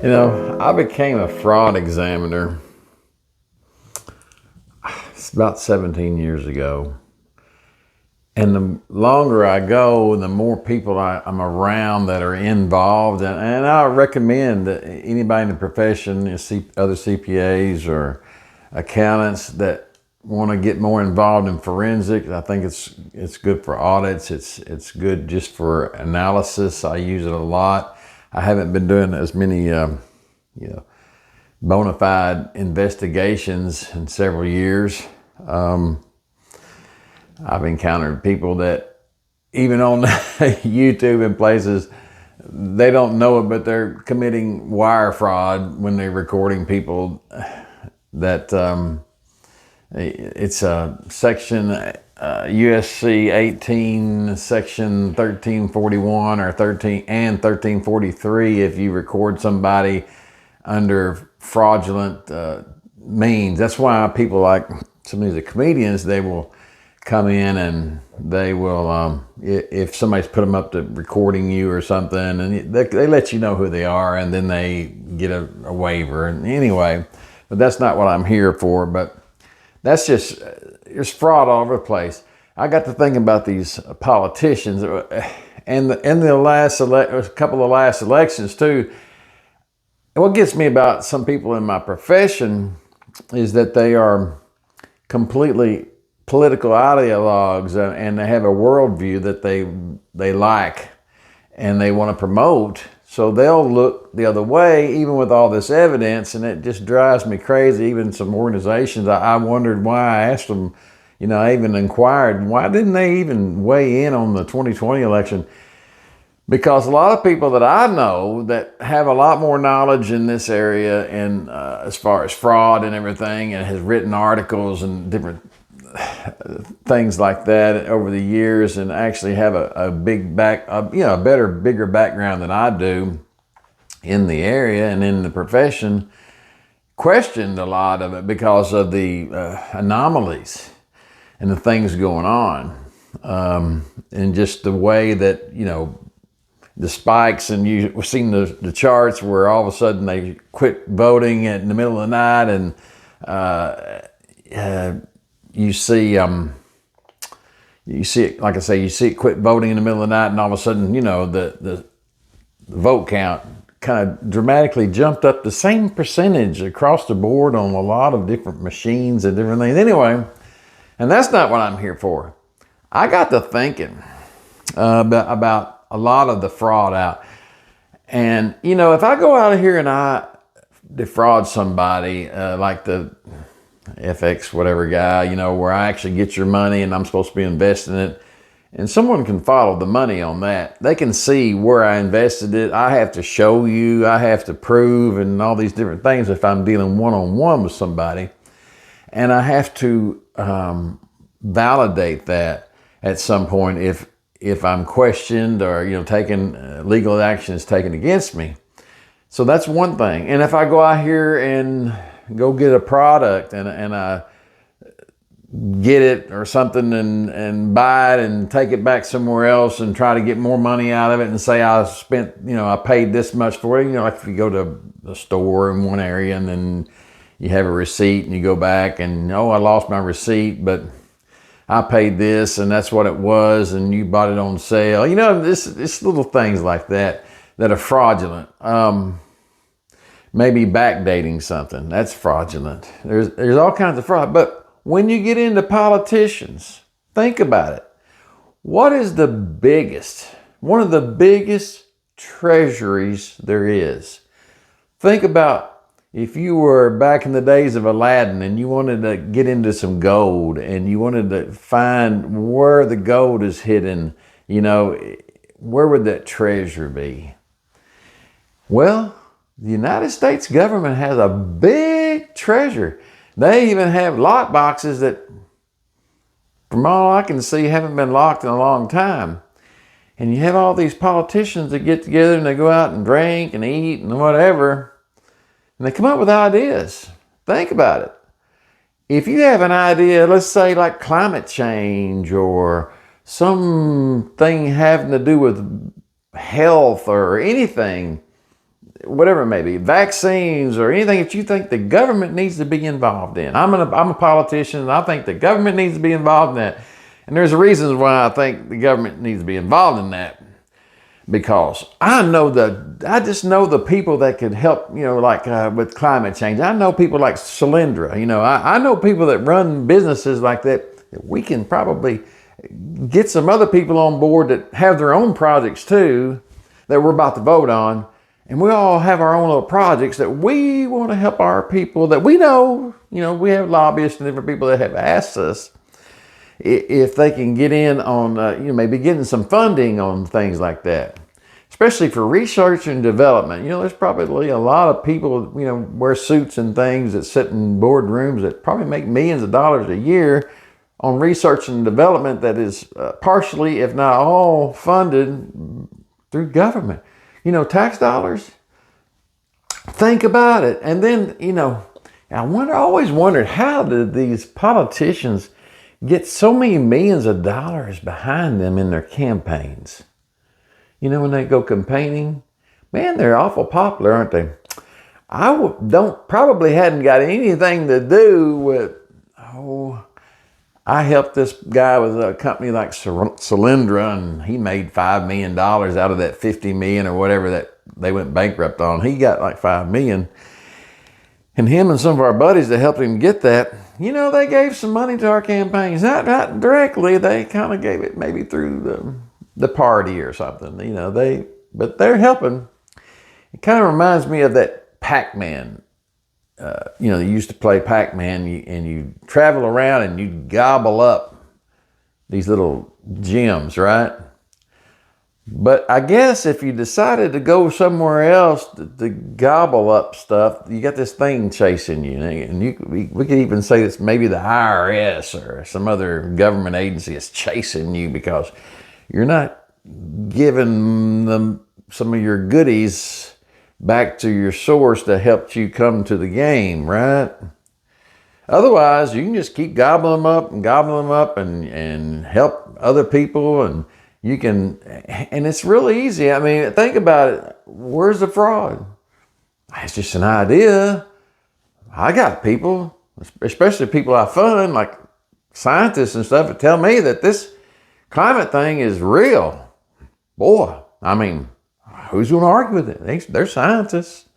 You know, I became a fraud examiner it's about 17 years ago. And the longer I go, the more people I'm around that are involved. And I recommend that anybody in the profession, other CPAs or accountants that want to get more involved in forensics. I think it's good for audits. It's good just for analysis. I use it a lot. I haven't been doing as many bona fide investigations in several years. I've encountered people that even on YouTube and places, they don't know it, but they're committing wire fraud when they're recording people. That it's a section USC 18, section 1341 or 1343 if you record somebody under fraudulent means. That's why people like some of the comedians, they will come in and they will, if somebody's put them up to recording you or something, and they let you know who they are, and then they get a waiver. And anyway, but that's not what I'm here for. But that's just, there's fraud all over the place. I got to thinking about these politicians and the last couple of last elections too. And what gets me about some people in my profession is that they are completely political ideologues, and they have a worldview that they like and they want to promote. So they'll look the other way, even with all this evidence, and it just drives me crazy. Even some organizations, I wondered why. I asked them, I even inquired, why didn't they even weigh in on the 2020 election? Because a lot of people that I know that have a lot more knowledge in this area, and as far as fraud and everything, and has written articles and different things like that over the years, and actually have a bigger background than I do in the area and in the profession, questioned a lot of it because of the anomalies and the things going on, and just the way that the spikes. And you've seen the charts where all of a sudden they quit voting in the middle of the night, and you see it, like I say, you see it quit voting in the middle of the night, and all of a sudden, the vote count kind of dramatically jumped up the same percentage across the board on a lot of different machines and different things. Anyway, and that's not what I'm here for. I got to thinking about a lot of the fraud out. And, if I go out of here and I defraud somebody, like the FX whatever guy, where I actually get your money and I'm supposed to be investing it, and someone can follow the money on that. They can see where I invested it. I have to show you, I have to prove, and all these different things if I'm dealing one-on-one with somebody. And I have to validate that at some point if I'm questioned or, taken legal action is taken against me. So that's one thing. And if I go out here and go get a product and I get it or something and buy it and take it back somewhere else and try to get more money out of it and say I spent, I paid this much for it. Like if you go to a store in one area and then you have a receipt and you go back and, I lost my receipt, but I paid this and that's what it was, and you bought it on sale. This little things like that are fraudulent. Maybe backdating something, that's fraudulent. There's all kinds of fraud. But when you get into politicians, think about it. What is one of the biggest treasuries there is? Think about if you were back in the days of Aladdin and you wanted to get into some gold and you wanted to find where the gold is hidden, where would that treasure be? Well, the United States government has a big treasure. They even have lock boxes that, from all I can see, haven't been locked in a long time. And you have all these politicians that get together and they go out and drink and eat and whatever, and they come up with ideas. Think about it. If you have an idea, let's say like climate change or something having to do with health or anything, whatever it may be, vaccines or anything that you think the government needs to be involved in. I'm a politician, and I think the government needs to be involved in that. And there's reasons why I think the government needs to be involved in that. Because I just know the people that could help, like with climate change. I know people like Solyndra. I know people that run businesses like that. We can probably get some other people on board that have their own projects too that we're about to vote on. And we all have our own little projects that we want to help our people that we know. We have lobbyists and different people that have asked us if they can get in on, maybe getting some funding on things like that, especially for research and development. There's probably a lot of people, wear suits and things that sit in boardrooms that probably make millions of dollars a year on research and development that is partially, if not all, funded through government. Tax dollars. Think about it. And then, I always wondered, how did these politicians get so many millions of dollars behind them in their campaigns? When they go campaigning, man, they're awful popular, aren't they? Probably hadn't got anything to do with, I helped this guy with a company like Solyndra, and he made $5 million out of that $50 million or whatever that they went bankrupt on. He got like $5 million. And him and some of our buddies that helped him get that, they gave some money to our campaigns. Not directly, they kind of gave it maybe through the party or something. But they're helping. It kind of reminds me of that Pac-Man. You used to play Pac-Man, and you travel around and you gobble up these little gems, right? But I guess if you decided to go somewhere else to gobble up stuff, you got this thing chasing you. And we could even say it's maybe the IRS or some other government agency is chasing you because you're not giving them some of your goodies back to your source that helped you come to the game, right? Otherwise, you can just keep gobbling them up and help other people, and you can, and it's really easy. I mean, think about it. Where's the fraud? It's just an idea. I got people, especially people I fund, like scientists and stuff, that tell me that this climate thing is real. Boy, I mean, who's going to argue with it? They're scientists.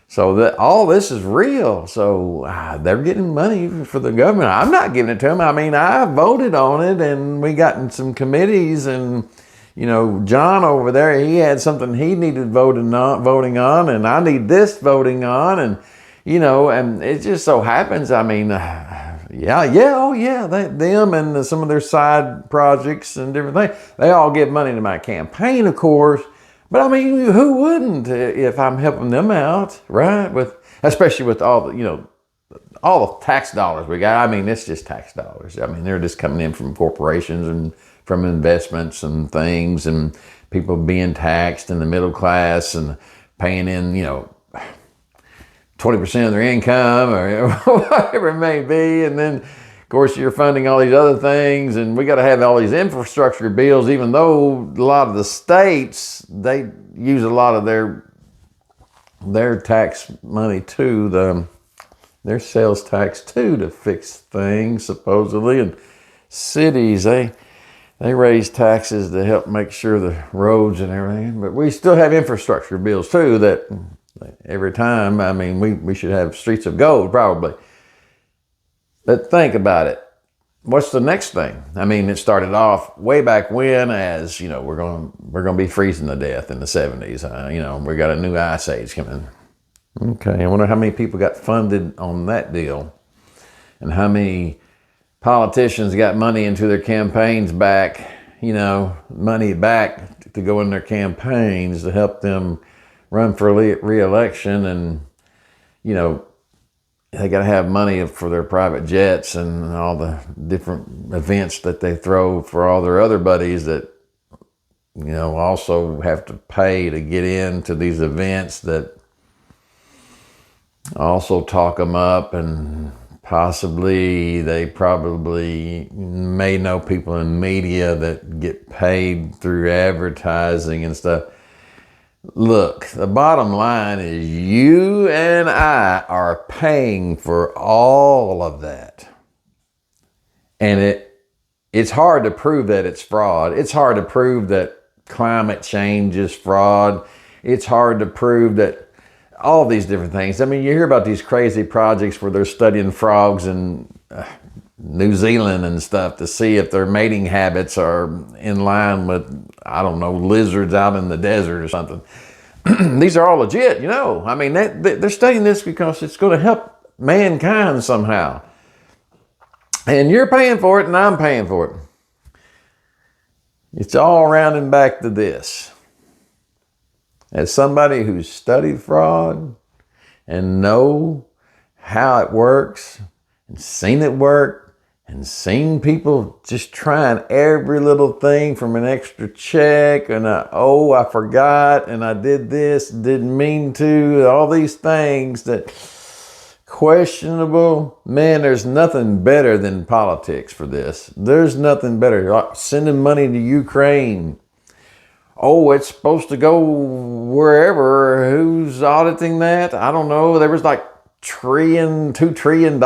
So that all this is real. So they're getting money for the government. I'm not giving it to them. I mean, I voted on it, and we got in some committees, and John over there, he had something he needed voting on, and I need this voting on, and and it just so happens. I mean, them and some of their side projects and different things. They all give money to my campaign, of course. But I mean, who wouldn't if I'm helping them out, right? Especially with all the tax dollars we got. I mean, it's just tax dollars. I mean, they're just coming in from corporations and from investments and things, and people being taxed in the middle class and paying in, 20% of their income or whatever it may be, and then, of course, you're funding all these other things, and we got to have all these infrastructure bills, even though a lot of the states, they use a lot of their tax money too, their sales tax too, to fix things, supposedly. And cities, they raise taxes to help make sure the roads and everything. But we still have infrastructure bills too that every time, I mean, we should have streets of gold probably. But think about it. What's the next thing? I mean, it started off way back when as, we're going to be freezing to death in the 70s. We got a new ice age coming. Okay, I wonder how many people got funded on that deal, and how many politicians got money into their campaigns back, money back to go in their campaigns to help them run for re-election. And, they got to have money for their private jets and all the different events that they throw for all their other buddies that, also have to pay to get into these events that also talk them up. And they probably may know people in media that get paid through advertising and stuff. Look, the bottom line is you and I are paying for all of that. And it's hard to prove that it's fraud. It's hard to prove that climate change is fraud. It's hard to prove that all these different things. I mean, you hear about these crazy projects where they're studying frogs in New Zealand and stuff to see if their mating habits are in line with, I don't know, lizards out in the desert or something. These are all legit, you know. I mean, they're studying this because it's going to help mankind somehow. And you're paying for it and I'm paying for it. It's all rounding back to this. As somebody who's studied fraud and know how it works and seen it work and seen people just trying every little thing from an extra check and I forgot and I did this, didn't mean to, all these things that questionable. Man, there's nothing better than politics for this. There's nothing better. Like sending money to Ukraine. Oh, it's supposed to go wherever. Who's auditing that? I don't know. There was like $2 trillion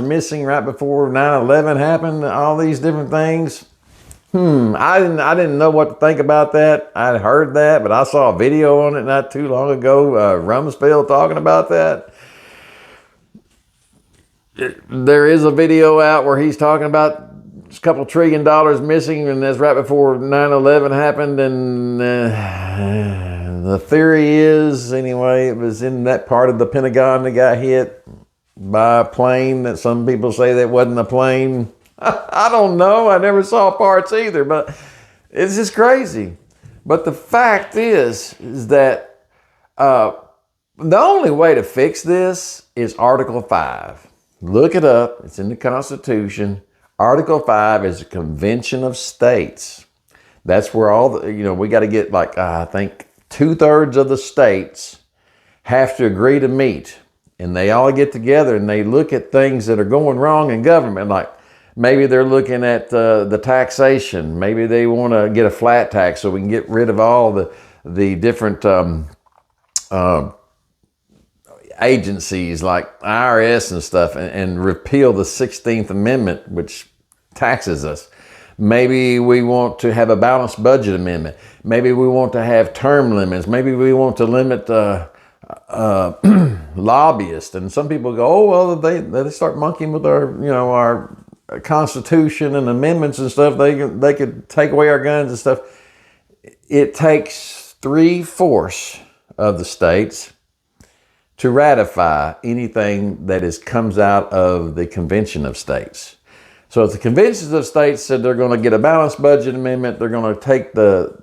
missing right before 9/11 happened. All these different things. I didn't know what to think about that. I'd heard that, but I saw a video on it not too long ago. Rumsfeld talking about that. There is a video out where he's talking about a couple $1 trillion missing, and that's right before 9/11 happened. And the theory is, anyway, it was in that part of the Pentagon that got hit by a plane that some people say that wasn't a plane. I don't know. I never saw parts either, but it's just crazy. But the fact is that the only way to fix this is Article 5. Look it up. It's in the Constitution. Article 5 is a convention of states. That's where all the, we got to get I think 2/3 of the states have to agree to meet. And they all get together and they look at things that are going wrong in government. Like maybe they're looking at the taxation. Maybe they want to get a flat tax so we can get rid of all the different agencies like IRS and stuff and repeal the 16th Amendment, which taxes us. Maybe we want to have a balanced budget amendment. Maybe we want to have term limits. Maybe we want to limit lobbyists. And some people go, oh, well, they start monkeying with our Constitution and amendments and stuff. They could take away our guns and stuff. It takes 3/4 of the states to ratify anything that comes out of the Convention of States. So if the conventions of states said they're going to get a balanced budget amendment, they're going to take the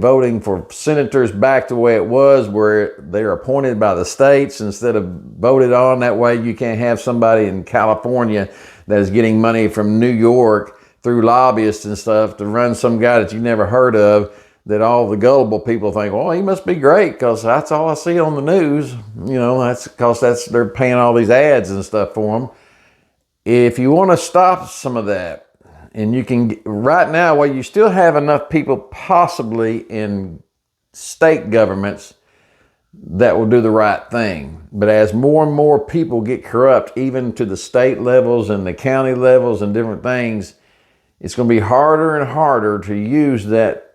voting for senators back to the way it was, where they're appointed by the states instead of voted on. That way you can't have somebody in California that is getting money from New York through lobbyists and stuff to run some guy that you never heard of, that all the gullible people think, well, he must be great because that's all I see on the news. That's because they're paying all these ads and stuff for them. If you want to stop some of that, and you can, right now, well, you still have enough people possibly in state governments that will do the right thing. But as more and more people get corrupt, even to the state levels and the county levels and different things, it's going to be harder and harder to use that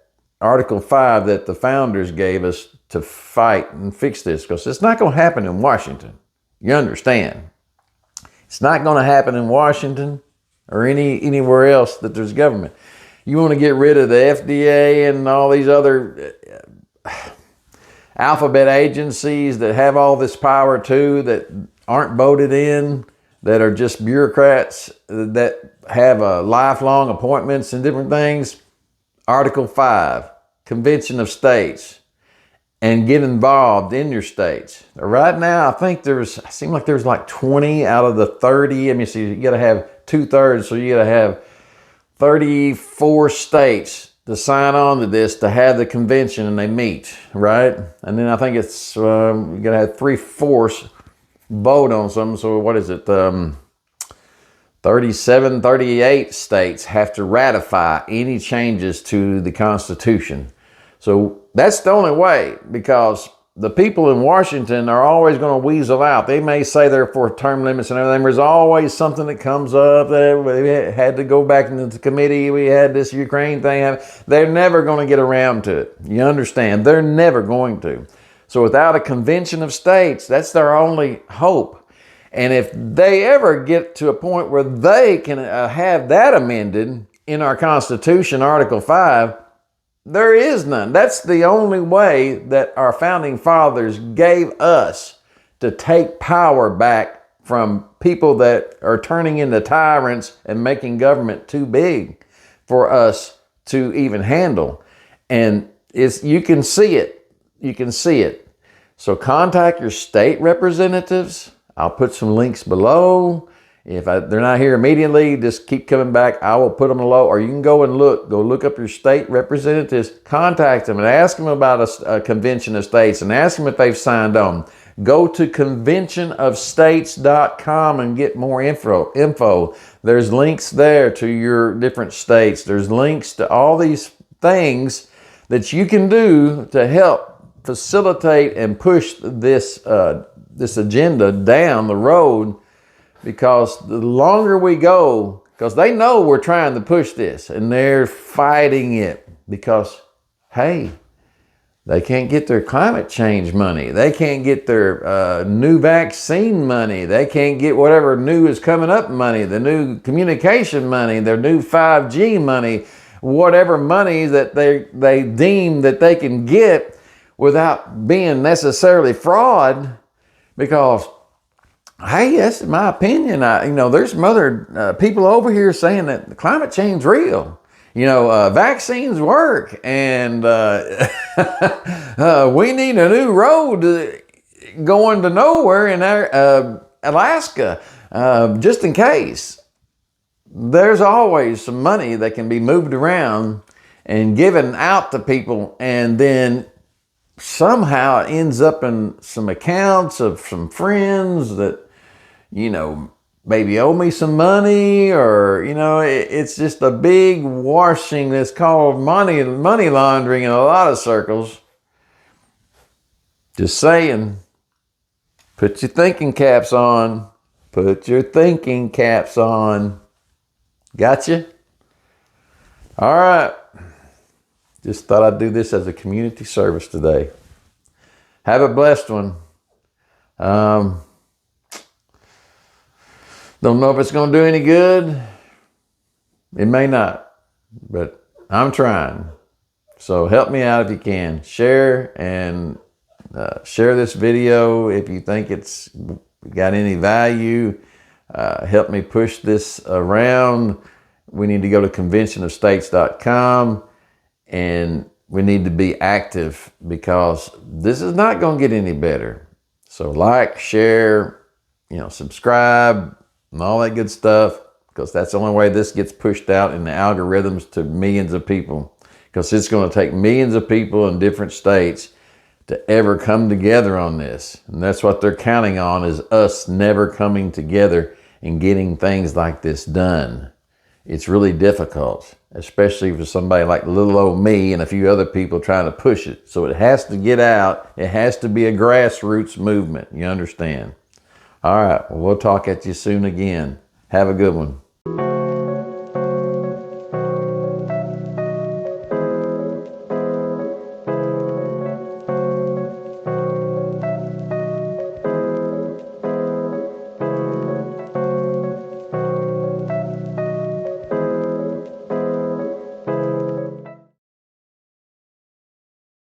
Article 5 that the founders gave us to fight and fix this, because it's not going to happen in Washington. You understand? It's not going to happen in Washington or anywhere else that there's government. You want to get rid of the FDA and all these other alphabet agencies that have all this power too, that aren't voted in, that are just bureaucrats that have lifelong appointments and different things. Article 5, Convention of States, and get involved in your states. Right now, I think it seemed like there's like 20 out of the 30. I mean, so you got to have 2/3, so you got to have 34 states to sign on to this to have the convention, and they meet, right? And then I think it's, you got to have 3/4 vote on something. So what is it? 37, 38 states have to ratify any changes to the Constitution. So that's the only way, because the people in Washington are always going to weasel out. They may say they're for term limits and everything. There's always something that comes up. We had to go back into the committee. We had this Ukraine thing. They're never going to get around to it. You understand? They're never going to. So without a convention of states, that's their only hope. And if they ever get to a point where they can have that amended in our Constitution, Article 5, there is none. That's the only way that our founding fathers gave us to take power back from people that are turning into tyrants and making government too big for us to even handle. And you can see it. You can see it. So contact your state representatives. I'll put some links below. If they're not here immediately, just keep coming back. I will put them below, or you can go and look up your state representatives, contact them and ask them about a convention of states and ask them if they've signed on. Go to conventionofstates.com and get more info. There's links there to your different states. There's links to all these things that you can do to help facilitate and push this agenda down the road. Because the longer we go, because they know we're trying to push this and they're fighting it because, hey, they can't get their climate change money. They can't get their new vaccine money. They can't get whatever new is coming up money, the new communication money, their new 5G money, whatever money that they deem that they can get without being necessarily fraud. Because, hey, that's my opinion. There's some other people over here saying that climate change is real. Vaccines work, and we need a new road going to nowhere in Alaska, just in case. There's always some money that can be moved around and given out to people, and then somehow it ends up in some accounts of some friends that, maybe owe me some money, or, it's just a big washing that's called money laundering in a lot of circles. Just saying, put your thinking caps on. Put your thinking caps on. Gotcha? All right. Just thought I'd do this as a community service today. Have a blessed one. Don't know if it's going to do any good. It may not, but I'm trying. So help me out if you can. Share this video if you think it's got any value. Help me push this around. We need to go to conventionofstates.com, and we need to be active, because this is not going to get any better. So like, share, subscribe, and all that good stuff, because that's the only way this gets pushed out in the algorithms to millions of people, because it's going to take millions of people in different states to ever come together on this. And that's what they're counting on, is us never coming together and getting things like this done. It's really difficult, especially for somebody like little old me and a few other people trying to push it. So it has to get out. It has to be a grassroots movement. You understand? All right. Well, we'll talk at you soon again. Have a good one.